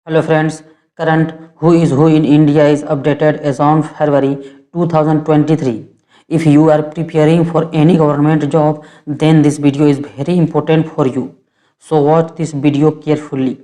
Hello friends, current Who is Who in India is updated as on February 2023. If you are preparing for any government job, then this video is very important for you. So watch this video carefully.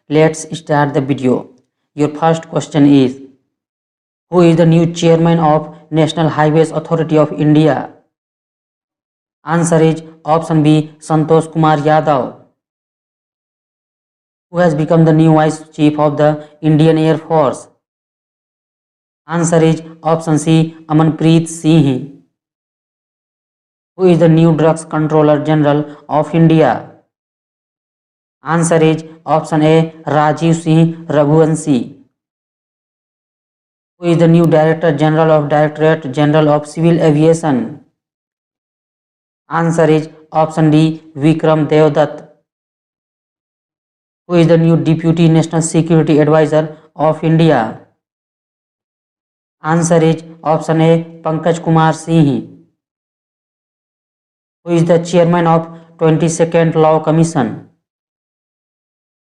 Let's start the video. Your first question is, who is the new chairman of National Highways Authority of India? Answer is option B, Santosh Kumar Yadav. Who has become the new Vice Chief of the Indian Air Force? Answer is option C, Amanpreet Singh. Who is the new Drugs Controller General of India? Answer is option A, Rajiv Singh Raghuvanshi. Who is the new Director General of Directorate General of Civil Aviation? Answer is option D, Vikram Devdutt. Who is the new Deputy National Security Advisor of India? Answer is option A, Pankaj Kumar Singh. Who is the chairman of 22nd Law Commission?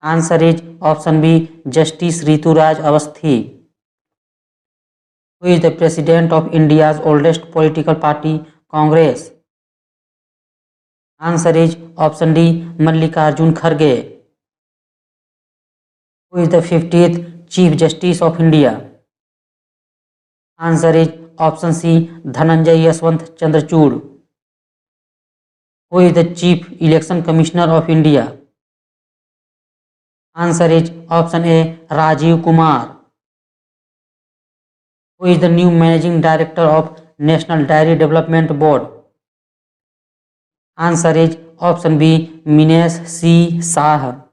Answer is option B, Justice Rituraj Awasthi. Who is the president of India's oldest political party, Congress? Answer is option D, Mallikarjun Kharge. Who is the 50th Chief Justice of India? Answer is option C, Dhananjay Yaswant Chandrachud. Who is the Chief Election Commissioner of India? Answer is option A, Rajiv Kumar. Who is the new Managing Director of National Dairy Development Board? Answer is option B, Minesh C. Shah.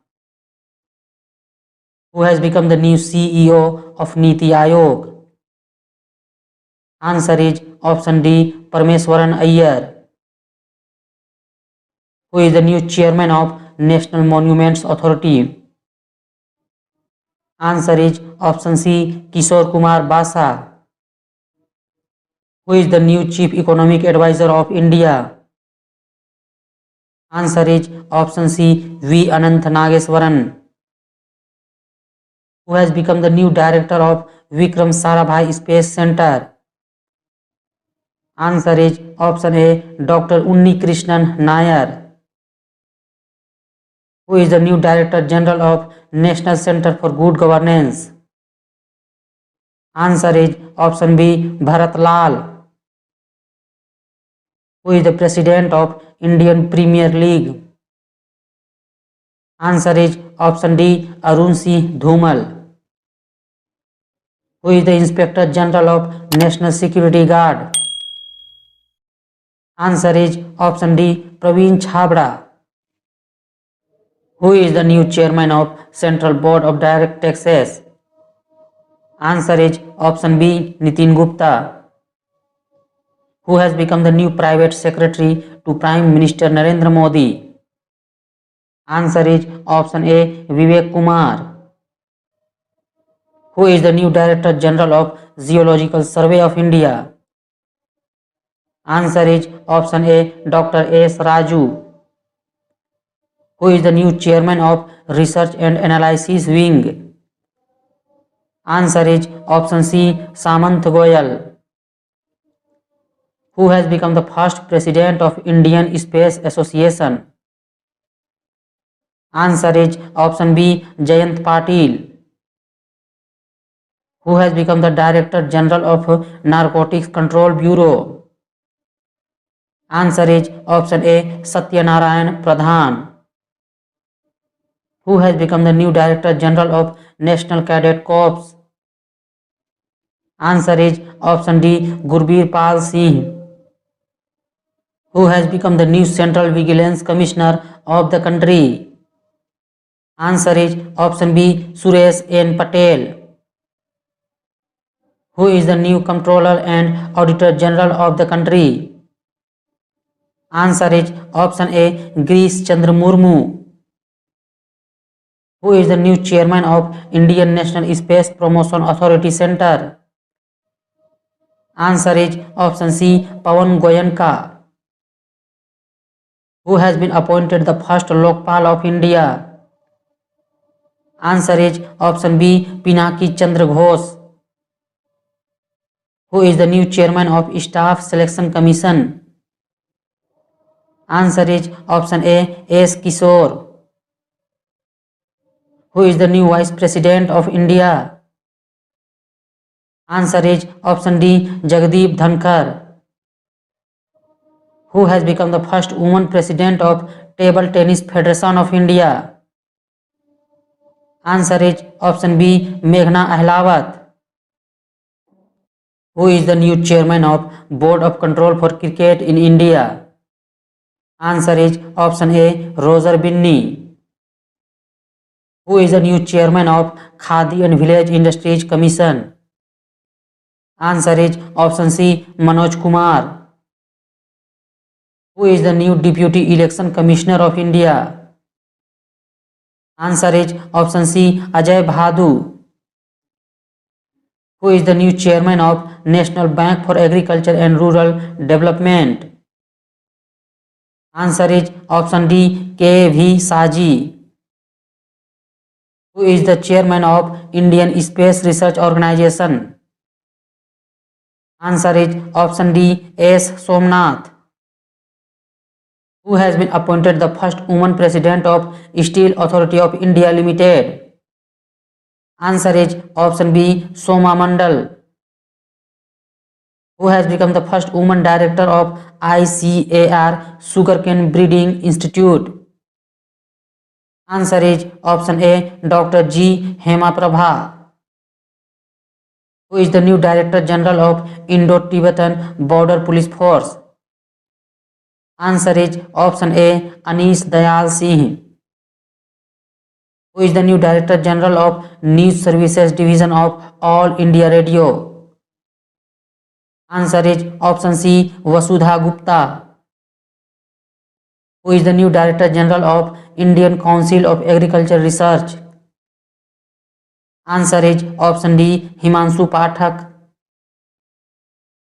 Who has become the new CEO of Niti Aayog? Answer is option D, Parameswaran Iyer. Who is the new chairman of National Monuments Authority? Answer is option C, Kishore Kumar Basa. Who is the new Chief Economic Advisor of India? Answer is option C, V. Ananth Nageswaran. Who has become the new director of Vikram Sarabhai Space Center? Answer is option A, Dr. Unni Krishnan Nair. Who is the new Director General of National Center for Good Governance? Answer is option B, Bharat Lal. Who is the President of Indian Premier League? Answer is option D, Arun Singh Dhumal. Who is the Inspector General of National Security Guard? Answer is option D, Praveen Chhabra. Who is the new Chairman of Central Board of Direct Taxes? Answer is option B, Nitin Gupta. Who has become the new Private Secretary to Prime Minister Narendra Modi? Answer is option A, Vivek Kumar. Who is the new Director General of Geological Survey of India? Answer is option A, Dr. S. Raju. Who is the new Chairman of Research and Analysis Wing? Answer is option C, Samant Goyal. Who has become the first President of Indian Space Association? Answer is option B, Jayant Patil. Who has become the Director General of Narcotics Control Bureau? Answer is option A, Satyanarayan Pradhan. Who has become the new Director General of National Cadet Corps? Answer is option D, Gurbir Pal Singh. Who has become the new Central Vigilance Commissioner of the country? Answer is option B, Suresh N. Patel. Who is the new Comptroller and Auditor General of the country? Answer is option A, Girish Chandra Murmu. Who is the new Chairman of Indian National Space Promotion Authority Center? Answer is option C, Pawan Goyanka. Who has been appointed the first Lokpal of India? Answer is option B, Pinaki Chandra Ghosh. Who is the new chairman of Staff Selection Commission? Answer is option A, S. Kishore. Who is the new vice president of India? Answer is option D, Jagdeep Dhankar. Who has become the first woman president of Table Tennis Federation of India? Answer is option B, Meghna Ahlawat. Who is the new chairman of Board of Control for Cricket in India? Answer is option A, Roger Binney. Who is the new chairman of Khadi and Village Industries Commission? Answer is option C, Manoj Kumar. Who is the new Deputy Election Commissioner of India? Answer is option C, Ajay Bhadu. Who is the new chairman of National Bank for Agriculture and Rural Development? Answer is option D, K.V. Saji. Who is the chairman of Indian Space Research Organization? Answer is option D, S. Somnath. Who has been appointed the first woman president of Steel Authority of India Limited? Answer is option B, Soma Mandal. Who has become the first woman director of ICAR Sugarcane Breeding Institute? Answer is option A, Dr. G. Hema Prabha. Who is the new Director General of Indo-Tibetan Border Police Force? Answer is option A, Anish Dayal Singh. Who is the new Director General of News Services Division of All India Radio? Answer is option C, Vasudha Gupta. Who is the new Director General of Indian Council of Agriculture Research? Answer is option D, Himanshu Pathak.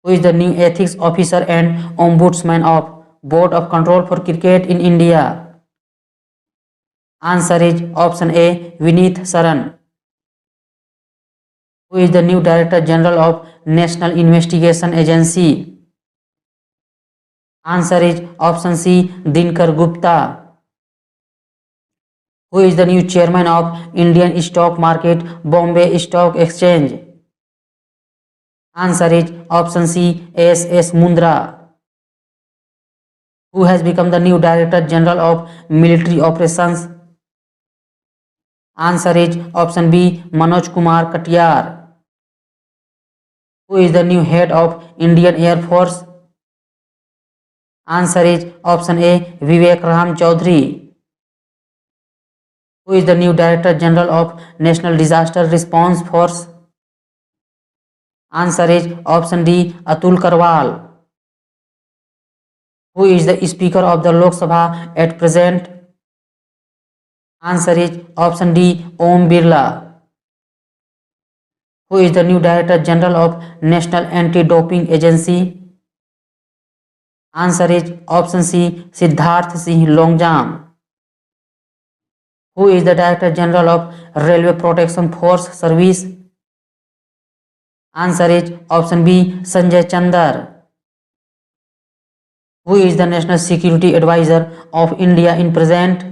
Who is the new Ethics Officer and Ombudsman of Board of Control for Cricket in India? Answer is option A, Vineet Saran. Who is the new Director General of National Investigation Agency? Answer is option C, Dinkar Gupta. Who is the new Chairman of Indian Stock Market Bombay Stock Exchange? Answer is option C, S. Mundra. Who has become the new Director General of Military Operations? Answer is option B, Manoj Kumar Katiyar. Who is the new Head of Indian Air Force? Answer is option A, Vivek Ram Chaudhary. Who is the new Director General of National Disaster Response Force? Answer is option D, Atul Karwal. Who is the Speaker of the Lok Sabha at present? Answer is option D, Om Birla. Who is the new Director General of National Anti-Doping Agency? Answer is option C, Siddharth Singh Longjam. Who is the Director General of Railway Protection Force Service? Answer is option B, Sanjay Chandar. Who is the National Security Advisor of India in present?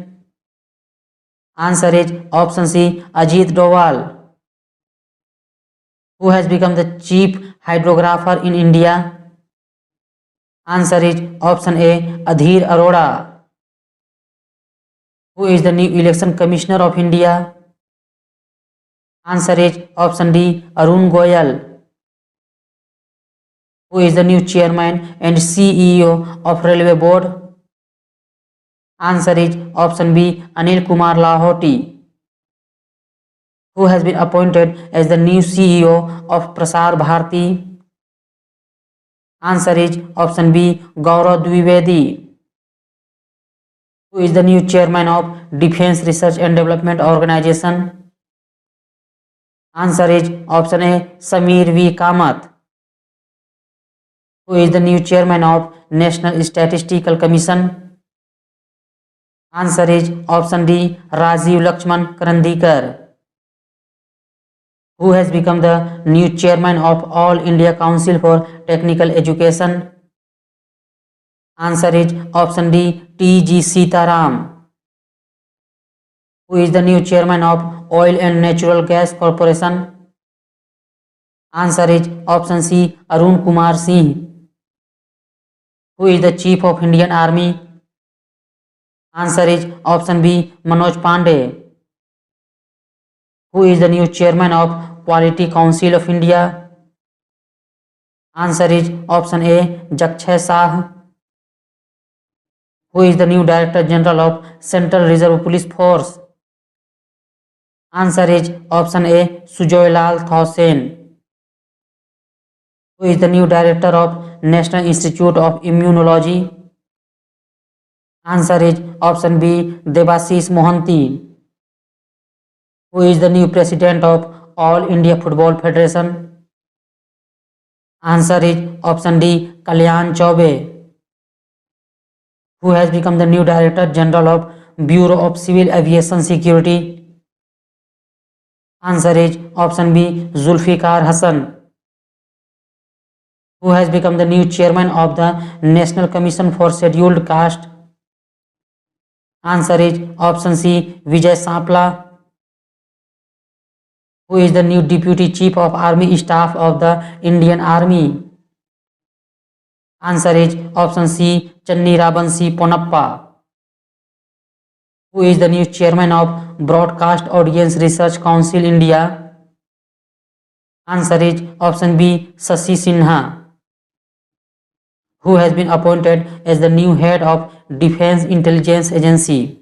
Answer is option C, Ajit Doval. Who has become the Chief Hydrographer in India? Answer is option A, Adhir Arora. Who is the new Election Commissioner of India? Answer is option D, Arun Goyal. Who is the new Chairman and CEO of Railway Board? Answer is option B, Anil Kumar Lahoti. Who has been appointed as the new CEO of Prasar Bharati? Answer is option B, Gaurav Dwivedi. Who is the new Chairman of Defense Research and Development Organization? Answer is option A, Samir V. Kamath. Who is the new Chairman of National Statistical Commission? Answer is option D, Rajiv Lakshman Karandikar. Who has become the new chairman of All India Council for Technical Education? Answer is option D, T.G. Sitaram. Who is the new chairman of Oil and Natural Gas Corporation? Answer is option C, Arun Kumar Singh. Who is the chief of Indian Army? Answer is option B, Manoj Pandey. Who is the new chairman of Quality Council of India? Answer is option A, Jakshay Shah. Who is the new Director General of Central Reserve Police Force? Answer is option A, Sujoy Lal Thosen. Who is the new Director of National Institute of Immunology? Answer is option B, Debashish Mohanty. Who is the new President of All India Football Federation? Answer is option D, Kalyan Chaube. Who has become the new Director General of Bureau of Civil Aviation Security? Answer is option B, Zulfikar Hassan. Who has become the new chairman of the National Commission for Scheduled Caste? Answer is option C, Vijay Sapla. Who is the new Deputy Chief of Army Staff of the Indian Army? Answer is option C, Channirabansi Ponnappa. Who is the new chairman of Broadcast Audience Research Council India? Answer is option B, Shashi Sinha. Who has been appointed as the new head of Defense Intelligence Agency?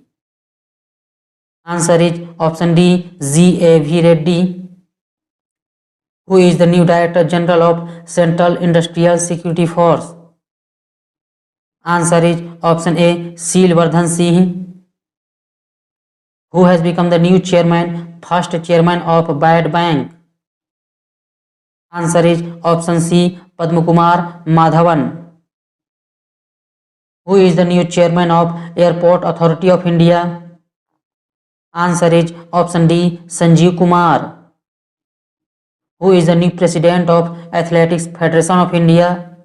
Answer is option D, G.A.V. Reddy. Who is the new Director General of Central Industrial Security Force? Answer is option A, Silvardhan Singh. Who has become the new first chairman of Bad Bank? Answer is option C, Padmakumar Madhavan. Who is the new chairman of Airport Authority of India? Answer is option D, Sanjeev Kumar. Who is the new president of Athletics Federation of India?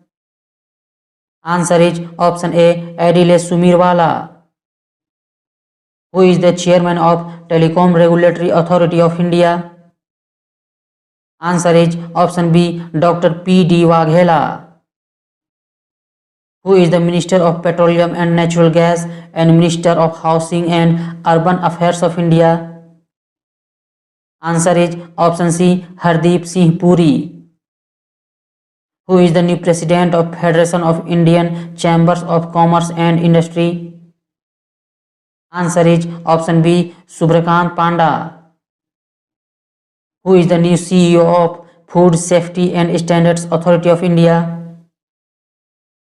Answer is option A, Adile Sumirwala. Who is the chairman of Telecom Regulatory Authority of India? Answer is option B, Dr. P.D. Waghela. Who is the Minister of Petroleum and Natural Gas and Minister of Housing and Urban Affairs of India? Answer is option C, Hardeep Singh Puri. Who is the new president of Federation of Indian Chambers of Commerce and Industry? Answer is option B, Subrakant Panda. Who is the new CEO of Food Safety and Standards Authority of India?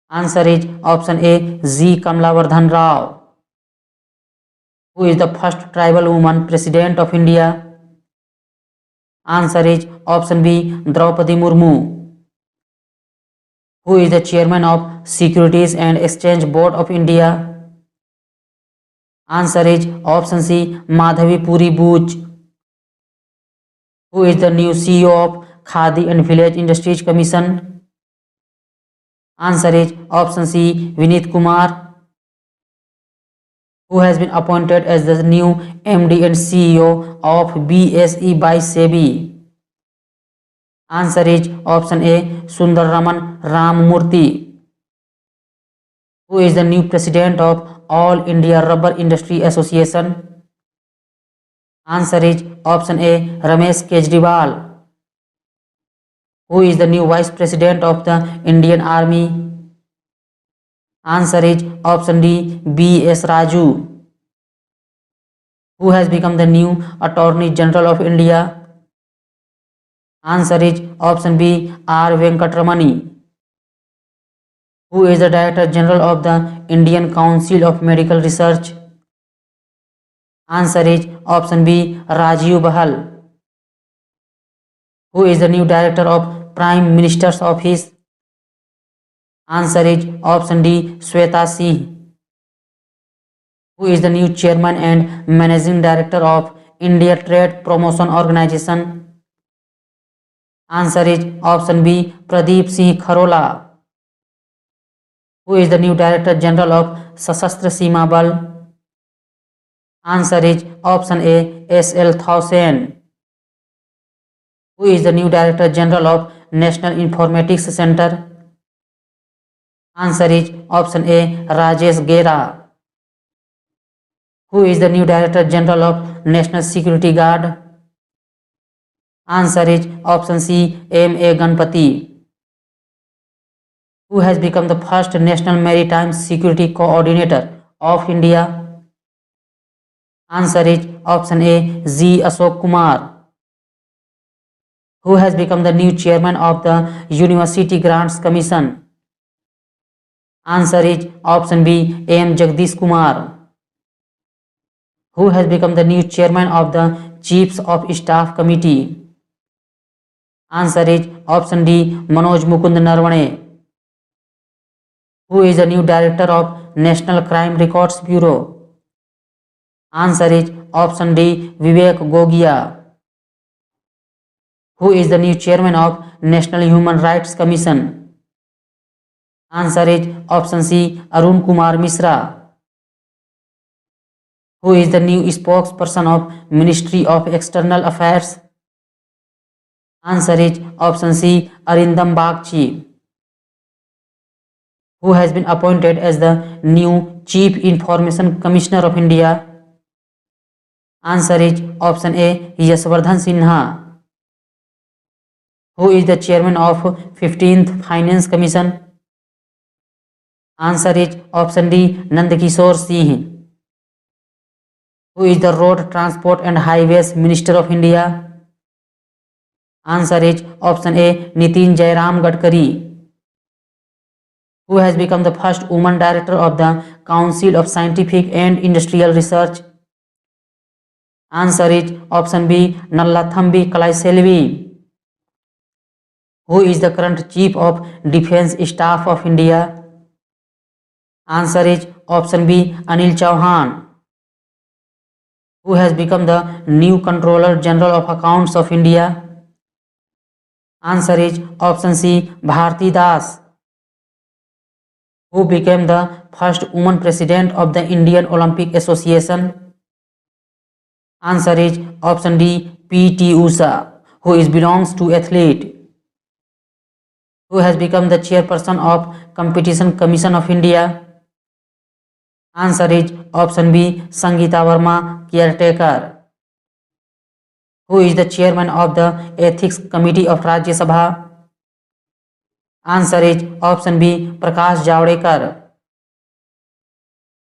Answer is option A, G. Kamlavardhan Rao. Who is the first tribal woman president of India? Answer is option B, Draupadi Murmu. Who is the chairman of Securities and Exchange Board of India? Answer is option C, Madhavi Puri Buch. Who is the new CEO of Khadi and Village Industries Commission? Answer is option C, Vineet Kumar. Who has been appointed as the new MD and CEO of BSE by SEBI? Answer is option A, Sundar Raman Ramamurthy. Who is the new president of All India Rubber Industry Association? Answer is option A, Ramesh Kejriwal. Who is the new vice president of the Indian Army? Answer is option D, B.S. Raju. Who has become the new Attorney General of India? Answer is option B, R. Venkatramani. Who is the Director General of the Indian Council of Medical Research? Answer is option B, Rajiv Bahal. Who is the new Director of Prime Minister's Office? Answer is option D, Sweta Singh. Who is the new Chairman and Managing Director of India Trade Promotion Organization? Answer is option B, Pradeep Singh Kharola. Who is the new Director General of Sashastra Seema Bal? Answer is option A, S.L. Thausen. Who is the new Director General of National Informatics Center? Answer is option A, Rajesh Gera. Who is the new Director General of National Security Guard? Answer is option C, M.A. Ganpati. Who has become the first National Maritime Security Coordinator of India? Answer is option A, Z. Ashok Kumar. Who has become the new chairman of the University Grants Commission? Answer is option B, M. Jagdish Kumar. Who has become the new chairman of the Chiefs of Staff Committee? Answer is option D, Manoj Mukund Narvane. Who is the new director of National Crime Records Bureau? Answer is option D, Vivek Gogia. Who is the new chairman of National Human Rights Commission? Answer is option C, Arun Kumar Mishra. Who is the new spokesperson of Ministry of External Affairs? Answer is option C, Arindam Bagchi. Who has been appointed as the new Chief Information Commissioner of India? Answer is option A, Yashwardhan Sinha. Who is the chairman of 15th Finance Commission? Answer is option D, Nandkishore Singh. Who is the Road Transport and Highways Minister of India? Answer is option A, Nitin Jairam Gadkari. Who has become the first woman director of the Council of Scientific and Industrial Research? Answer is option B, Nallathambi Kalaiselvi. Who is the current Chief of Defence Staff of India? Answer is option B, Anil Chauhan. Who has become the new Controller General of Accounts of India? Answer is option C, Bharti Das. Who became the first woman president of the Indian Olympic Association? Answer is option D, P.T. Usha, who belongs to athlete. Who has become the chairperson of Competition Commission of India? Answer is option B, Sangeeta Verma, caretaker. Who is the chairman of the Ethics Committee of Rajya Sabha? Answer is option B, Prakash Javadekar.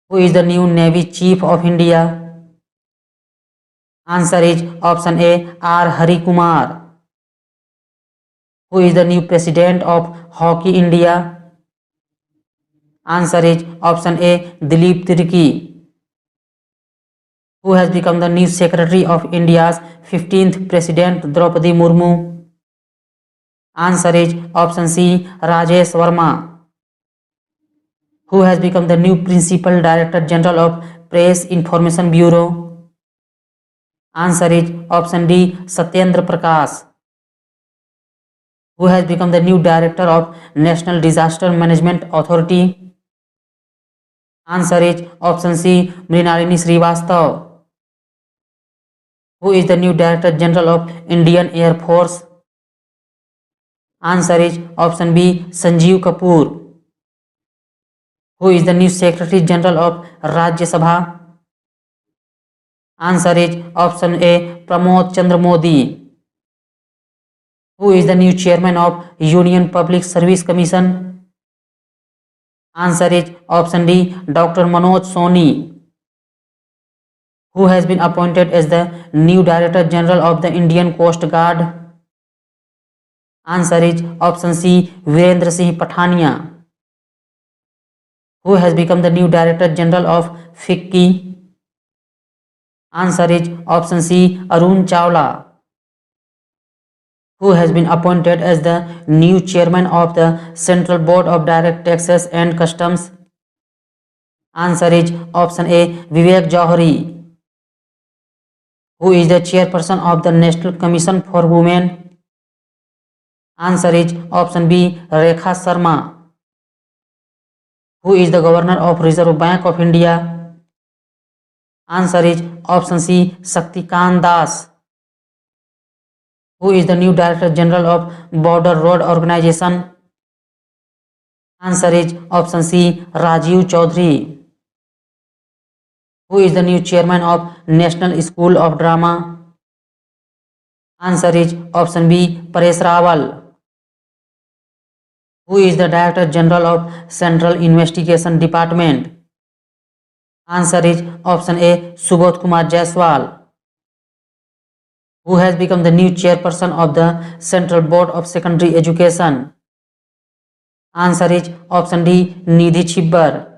Who is the new Navy Chief of India? Answer is option A, R. Hari Kumar. Who is the new president of Hockey India? Answer is option A, Dilip Tirki. Who has become the new secretary of India's 15th President Draupadi Murmu? Answer is option C, Rajesh Verma. Who has become the new Principal Director General of Press Information Bureau? Answer is option D, Satyendra Prakash. Who has become the new Director of National Disaster Management Authority? Answer is option C, Mrinalini Srivastav. Who is the new Director General of Indian Air Force? Answer is option B, Sanjeev Kapoor. Who is the new Secretary General of Rajya Sabha? Answer is option A, Pramod Chandra Modi. Who is the new Chairman of Union Public Service Commission? Answer is option D, Dr. Manoj Soni. Who has been appointed as the new Director General of the Indian Coast Guard? Answer is option C, Virendra Singh Pathania. Who has become the new Director General of FICCI? Answer is option C, Arun Chawla. Who has been appointed as the new Chairman of the Central Board of Direct Taxes and Customs? Answer is option A, Vivek Johari. Who is the Chairperson of the National Commission for Women? Answer is option B, Rekha Sharma. Who is the governor of Reserve Bank of India? Answer is option C, Shaktikant Das. Who is the new Director General of Border Road Organization? Answer is option C, Rajiv Chaudhary. Who is the new Chairman of National School of Drama? Answer is option B, Paresh Rawal. Who is the Director General of Central Investigation Department? Answer is option A, Subodh Kumar Jaiswal. Who has become the new chairperson of the Central Board of Secondary Education? Answer is option D, Nidhi Chibbar.